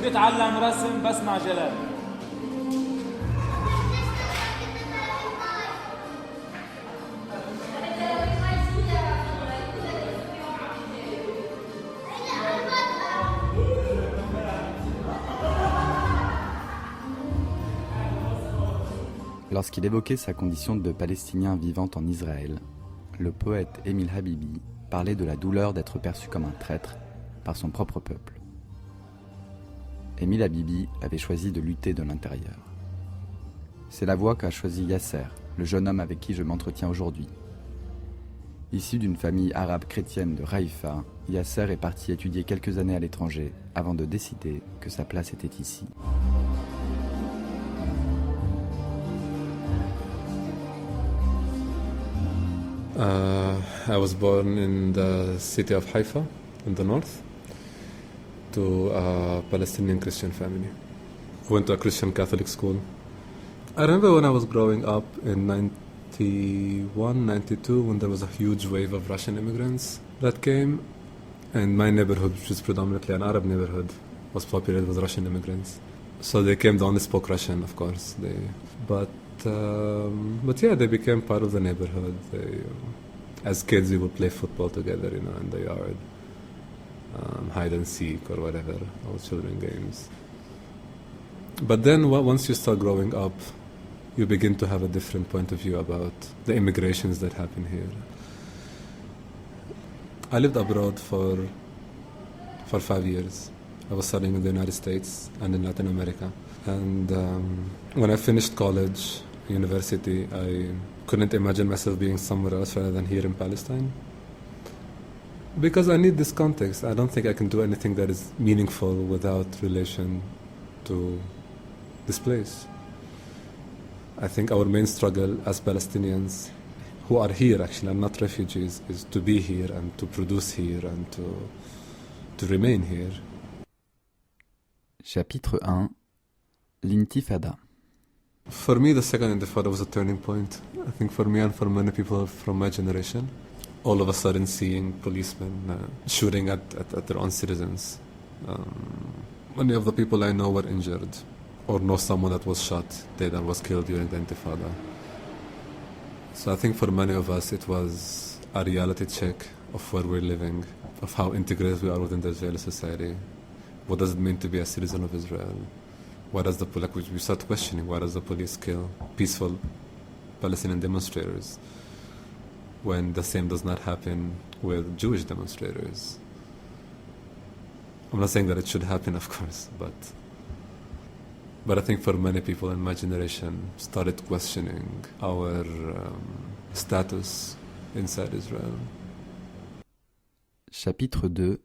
تتعلم رسم بس مع جلال. Lorsqu'il évoquait sa condition de Palestinien vivant en Israël, le poète Émile Habibi parlait de la douleur d'être perçu comme un traître par son propre peuple. Émile Habibi avait choisi de lutter de l'intérieur. C'est la voie qu'a choisi Yasser, le jeune homme avec qui je m'entretiens aujourd'hui. Issu d'une famille arabe chrétienne de Haïfa, Yasser est parti étudier quelques années à l'étranger avant de décider que sa place était ici. I was born in the city of Haifa, in the north, to a Palestinian Christian family. I went to a Christian Catholic school. I remember when I was growing up in 91, 92, when there was a huge wave of Russian immigrants that came, and my neighborhood, which is predominantly an Arab neighborhood, was populated with Russian immigrants. So they came, they only spoke Russian, of course. But yeah, they became part of the neighborhood. As kids, we would play football together, in the yard, hide and seek or whatever, all children games. But then once you start growing up, you begin to have a different point of view about the immigrations that happen here. I lived abroad for 5 years. I was studying in the United States and in Latin America. And when I finished college, university, I couldn't imagine myself being somewhere else rather than here in Palestine. Because I need this context. I don't think I can do anything that is meaningful without relation to this place. I think our main struggle as Palestinians who are here, actually, and not refugees, is to be here and to produce here and to remain here. Chapitre 1 L'Intifada. For me, the second Intifada was a turning point. I think for me and for many people from my generation, all of a sudden seeing policemen shooting at their own citizens. Many of the people I know were injured or know someone that was shot dead and was killed during the Intifada. So I think for many of us it was a reality check of where we're living, of how integrated we are within the Israeli society. What does it mean to be a citizen of Israel? Why does we start questioning, why does the police kill peaceful Palestinian demonstrators when the same does not happen with Jewish demonstrators? I'm not saying that it should happen, of course, but I think for many people in my generation started questioning our status inside Israel. Chapitre 2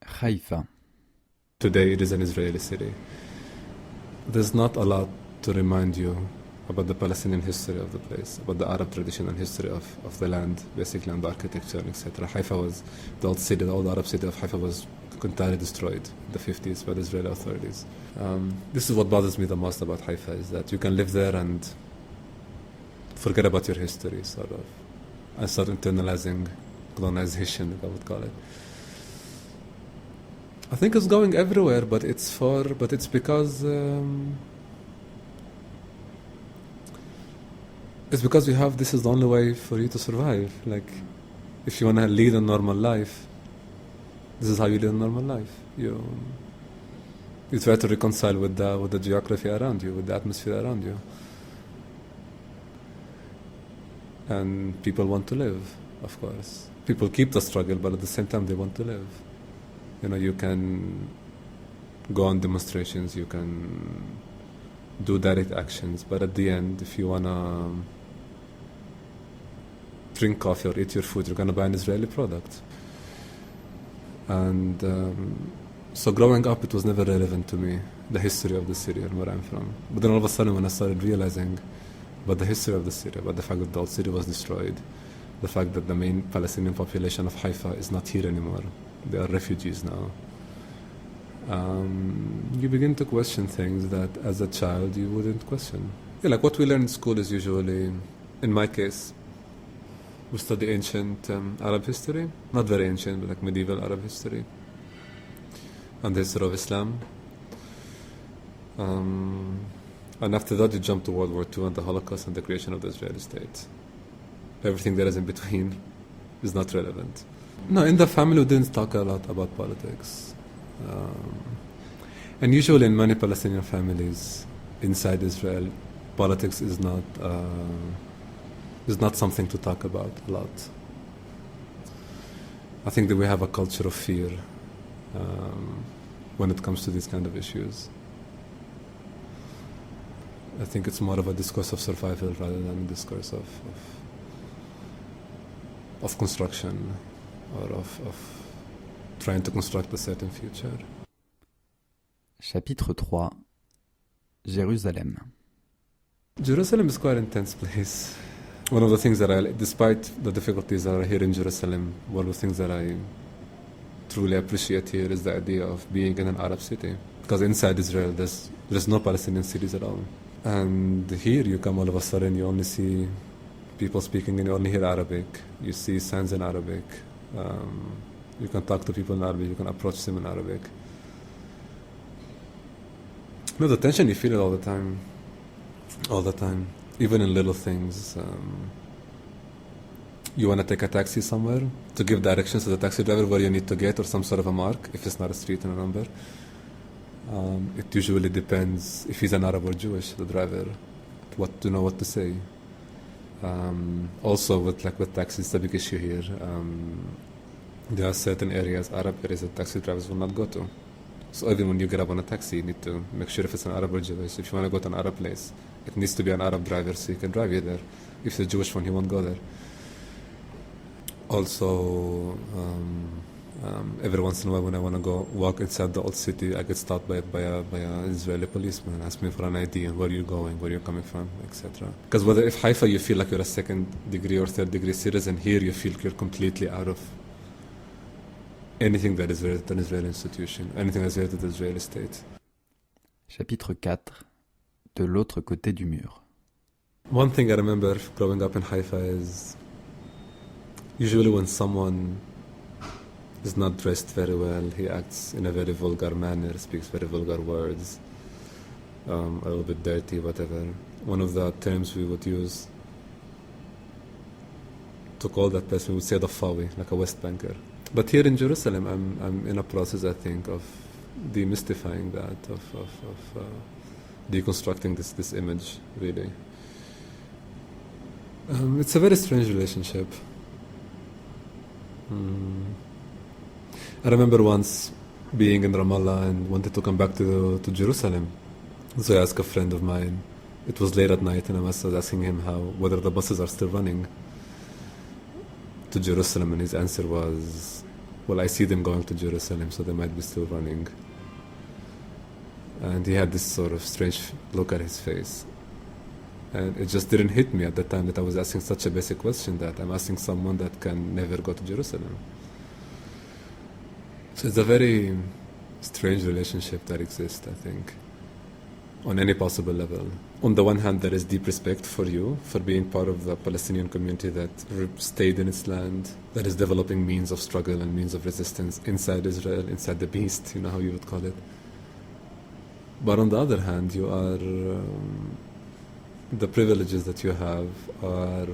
Haïfa. Today it is an Israeli city. There's not a lot to remind you about the Palestinian history of the place, about the Arab tradition and history of the land, basically, and the architecture, etc. Haifa was, the old Arab city of Haifa was entirely destroyed in the 50s by the Israeli authorities. This is what bothers me the most about Haifa, is that you can live there and forget about your history, sort of, and start internalizing colonization, I would call it. I think it's going everywhere, but it's because this is the only way for you to survive. Like, if you want to lead a normal life, this is how you lead a normal life. You try to reconcile with the geography around you, with the atmosphere around you. And people want to live, of course. People keep the struggle, but at the same time they want to live. You can go on demonstrations, you can do direct actions, but at the end, if you want to drink coffee or eat your food, you're going to buy an Israeli product. And so growing up, it was never relevant to me, the history of the city and where I'm from. But then all of a sudden, when I started realizing about the history of the city, about the fact that the old city was destroyed, the fact that the main Palestinian population of Haifa is not here anymore, they are refugees now, you begin to question things that as a child you wouldn't question. Yeah, like what we learn in school is usually, in my case, we study ancient Arab history, not very ancient, but like medieval Arab history, and the history of Islam. And after that, you jump to World War II and the Holocaust and the creation of the Israeli state. Everything that is in between is not relevant. No, in the family, we didn't talk a lot about politics. And usually in many Palestinian families inside Israel, politics is not something to talk about a lot. I think that we have a culture of fear when it comes to these kind of issues. I think it's more of a discourse of survival rather than a discourse of construction or of trying to construct a certain future. Chapitre 3. Jérusalem. Jerusalem is quite an intense place. One of the things that despite the difficulties that are here in Jerusalem, one of the things that I truly appreciate here is the idea of being in an Arab city. Because inside Israel, there's no Palestinian cities at all. And here you come all of a sudden, you only see people speaking and you only hear Arabic. You see signs in Arabic. You can talk to people in Arabic, you can approach them in Arabic. No, the tension, you feel it all the time, even in little things. You want to take a taxi somewhere, to give directions to the taxi driver where you need to get or some sort of a mark, if it's not a street and a number. It usually depends if he's an Arab or Jewish, the driver, to know what to say. Also with taxis, it's a big issue here. There are certain areas, Arab areas, that taxi drivers will not go to. So even when you get up on a taxi, you need to make sure if it's an Arab or Jewish. If you want to go to an Arab place, it needs to be an Arab driver so he can drive you there. If it's a Jewish one, he won't go there. Also, every once in a while when I want to go walk inside the old city, I get stopped by an Israeli policeman and ask me for an ID and where you're going, where you're coming from, etc. Because if Haifa you feel like you're a second degree or third degree citizen, here you feel you're completely out of anything that is related to an Israeli institution, anything that is related to the Israeli state. Chapitre 4. De l'autre côté du mur. One thing I remember growing up in Haifa is usually when someone is not dressed very well, he acts in a very vulgar manner, speaks very vulgar words, a little bit dirty, whatever. One of the terms we would use to call that person, we would say the Fawi, like a West Banker. But here in Jerusalem, I'm in a process, I think, of demystifying that, of deconstructing this image, really. It's a very strange relationship. I remember once being in Ramallah and wanted to come back to Jerusalem. So I asked a friend of mine. It was late at night, and I was asking him whether the buses are still running to Jerusalem, and his answer was, well, I see them going to Jerusalem, so they might be still running. And he had this sort of strange look at his face. And it just didn't hit me at the time that I was asking such a basic question, that I'm asking someone that can never go to Jerusalem. So it's a very strange relationship that exists, I think, on any possible level. On the one hand, there is deep respect for you, for being part of the Palestinian community that stayed in its land, that is developing means of struggle and means of resistance inside Israel, inside the beast, how you would call it. But on the other hand, you are... the privileges that you have are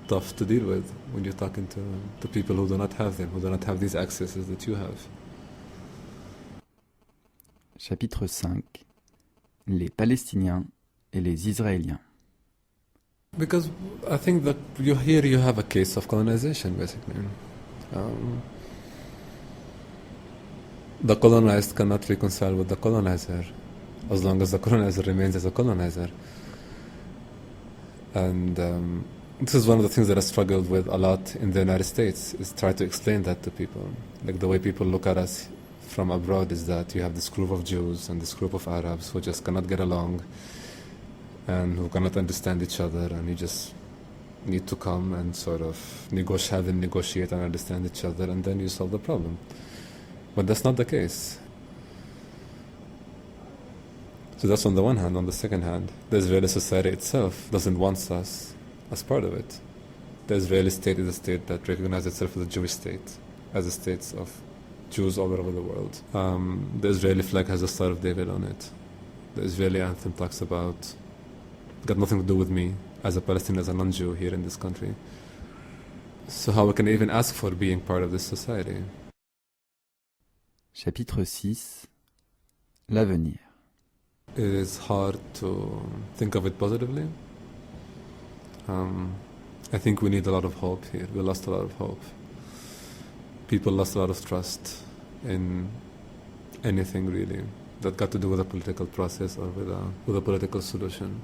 tough to deal with when you're talking to people who do not have them, who do not have these accesses that you have. Chapitre 5. Les Palestiniens et les Israéliens. Because I think that you have a case of colonization, basically. The colonized cannot reconcile with the colonizer as long as the colonizer remains as a colonizer. And this is one of the things that I struggled with a lot in the United States, is try to explain that to people. Like the way people look at us from abroad is that you have this group of Jews and this group of Arabs who just cannot get along and who cannot understand each other, and you just need to come and sort of negotiate and understand each other, and then you solve the problem. But that's not the case. So that's on the one hand. On the second hand, the Israeli society itself doesn't want us as part of it. The Israeli state is a state that recognizes itself as a Jewish state, as a state of Jews all over the world. The Israeli flag has the Star of David on it. The Israeli anthem talks about, got nothing to do with me as a Palestinian, as a non-Jew here in this country. So how can I even ask for being part of this society? Chapitre 6. L'avenir. It is hard to think of it positively. I think we need a lot of hope here. We lost a lot of hope. People lost a lot of trust in anything really that got to do with a political process or with a political solution.